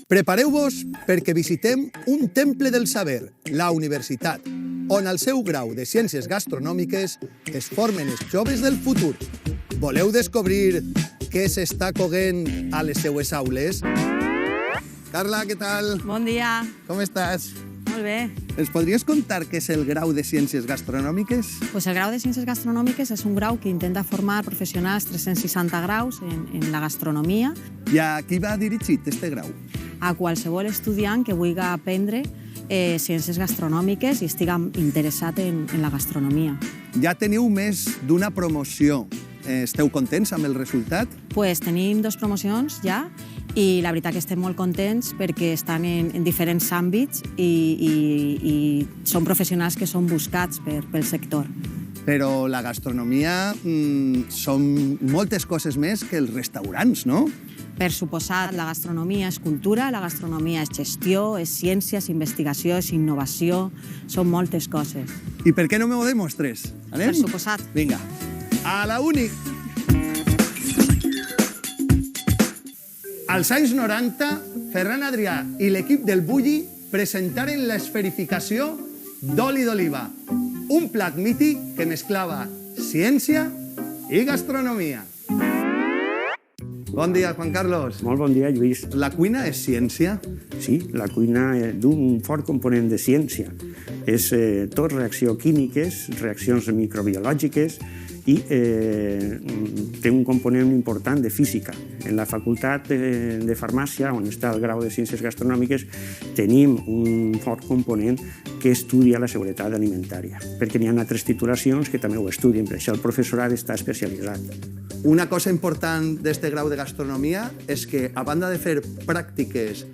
Prepareu-vos perquè visitem un temple del saber, la universitat, on al seu grau de Ciències Gastronòmiques es formen els joves del futur. Voleu descobrir què s'està coguent a les seues aules? Carla, què tal? Bon dia. Com estàs? Molt bé. Ens podries contar què és el grau de Ciències Gastronòmiques? Pues el grau de Ciències Gastronòmiques és un grau que intenta formar professionals 360 graus en la gastronomia. I a qui va dirigit este grau? A qualsevol estudiant que vulgui aprendre ciències gastronòmiques i estigui interessat en la gastronomia. Ja teniu més d'una promoció. Esteu contents amb el resultat? Pues tenim 2 promocions ja i la veritat que estem molt contents perquè estan en diferents àmbits i són professionals que són buscats pel sector. Però la gastronomia són moltes coses més que els restaurants, no? Per suposat, la gastronomia és cultura, la gastronomia és gestió, és ciència, és investigació, és innovació, són moltes coses. I per què no m'ho demostres? Anem? Per suposat. Vinga, a la uni! Als anys 90, Ferran Adrià i l'equip del Bulli presentaren l'esferificació d'oli d'oliva, un plat mític que mesclava ciència i gastronomia. Bon dia, Juan Carlos. Molt bon dia, Lluís. La cuina és ciència? Sí, la cuina du un fort component de ciència. És tot reaccions químiques, reaccions microbiològiques i té un component important de física. En la facultat de farmàcia, on està el grau de Ciències Gastronòmiques, tenim un fort component que estudia la seguretat alimentària, perquè n'hi ha altres titulacions que també ho estudien, per això el professorat està especialitzat. Una cosa important d'este grau de gastronomia és que, a banda de fer pràctiques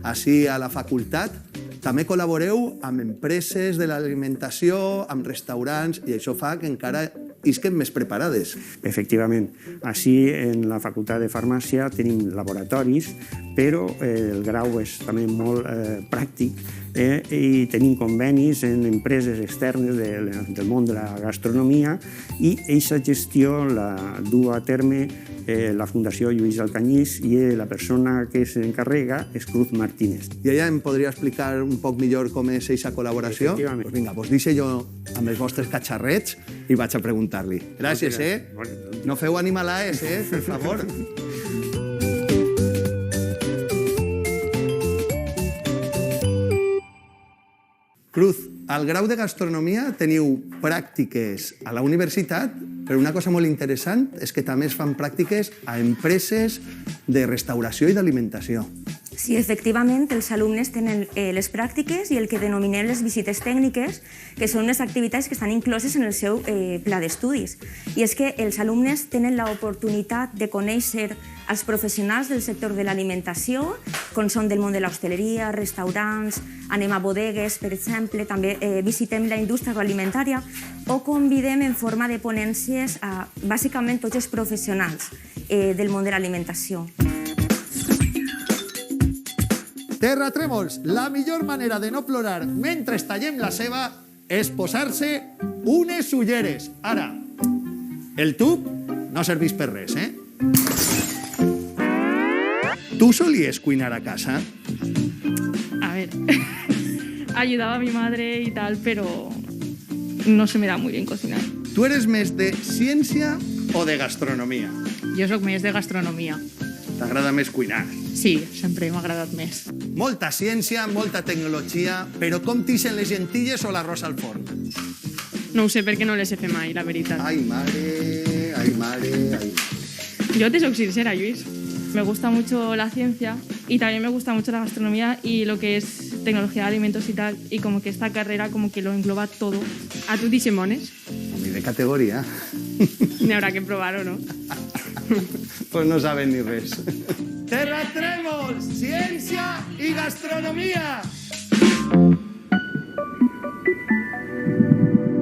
així a la facultat, també col·laboreu amb empreses de l'alimentació, amb restaurants, i això fa que encara isquen més preparades. Efectivament. Així, en la Facultat de Farmàcia tenim laboratoris, però el grau és també molt pràctic i tenim convenis en empreses externes del món de la gastronomia i aquesta gestió la du a terme la Fundació Lluís Alcanyís i la persona que s'encarrega és Cruz Martínez. I ella em podria explicar un poc millor com és aquesta col·laboració? Efectivament. Pues vinga, deixo jo amb els vostres catxarrets i vaig a preguntar-li. Gràcies, No feu animalaes, per favor. Cruz, al grau de gastronomia teniu pràctiques a la universitat, però una cosa molt interessant és que també es fan pràctiques a empreses de restauració i d'alimentació. Sí, efectivament, els alumnes tenen les pràctiques i el que denominem les visites tècniques, que són unes activitats que estan incloses en el seu pla d'estudis. I és que els alumnes tenen l'oportunitat de conèixer els professionals del sector de l'alimentació, com són del món de l'hostaleria, restaurants, anem a bodegues, per exemple, també visitem la indústria agroalimentària o convidem en forma de ponències a, bàsicament, tots els professionals del món de l'alimentació. Terratrèmols, la millor manera de no plorar mentre tallem la ceba és posar-se unes ulleres. Ara, el tub no serveix per res, ¿Tú solías cuinar a casa? A ver, ayudaba a mi madre y tal, pero no se me da muy bien cocinar. ¿Tú eres més de ciència o de gastronomia? Jo soc més de gastronomia. T'agrada més cuinar? Sí, sempre m'ha agradat més. Molta ciència, molta tecnologia, però com t'ixen les lentilles o l'arròs al forn? No ho sé perquè no les he fet mai, la veritat. Ai, mare, ai, mare, ai. Yo te soy sincera, Luis. Me gusta mucho la ciencia y también me gusta mucho la gastronomía y lo que es tecnología de alimentos y tal, y como que esta carrera como que lo engloba todo. ¿A tu Simones? A mi de categoria. N'hi haurà que provar o no? Pues no saben ni res. Terratrèmols, ciència i gastronomia!